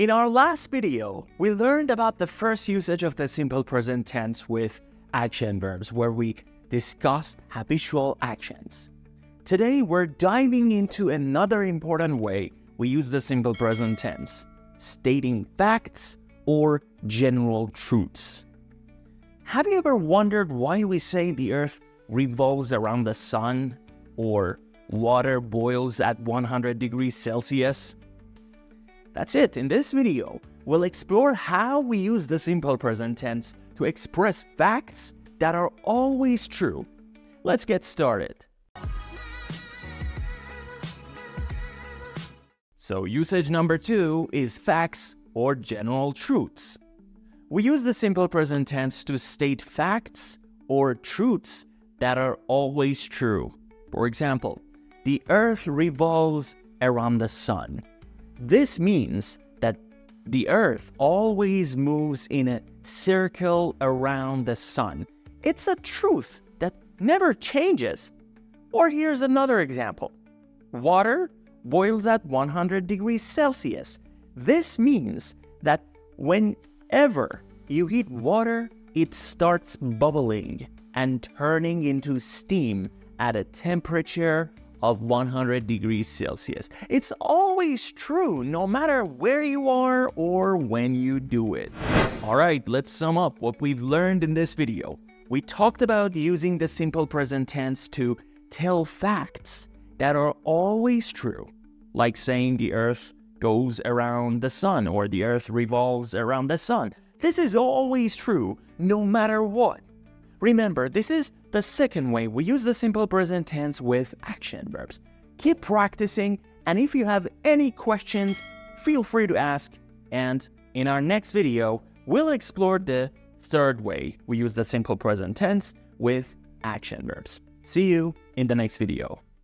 In our last video, we learned about the first usage of the simple present tense with action verbs, where we discussed habitual actions. Today, we're diving into another important way we use the simple present tense, stating facts or general truths. Have you ever wondered why we say the earth revolves around the sun or water boils at 100 degrees Celsius? That's it. In this video, we'll explore how we use the simple present tense to express facts that are always true. Let's get started. So usage number 2 is facts or general truths. We use the simple present tense to state facts or truths that are always true. For example, the earth revolves around the sun. This means that the earth always moves in a circle around the sun. It's a truth that never changes. Or here's another example. Water boils at 100 degrees Celsius. This means that whenever you heat water, it starts bubbling and turning into steam at a temperature of 100 degrees Celsius. It's always true, no matter where you are or when you do it. All right, let's sum up what we've learned in this video. We talked about using the simple present tense to tell facts that are always true, like saying the earth goes around the sun or the earth revolves around the sun. This is always true, no matter what. Remember, this is the second way we use the simple present tense with action verbs. Keep practicing, and if you have any questions, feel free to ask. And in our next video, we'll explore the third way we use the simple present tense with action verbs. See you in the next video.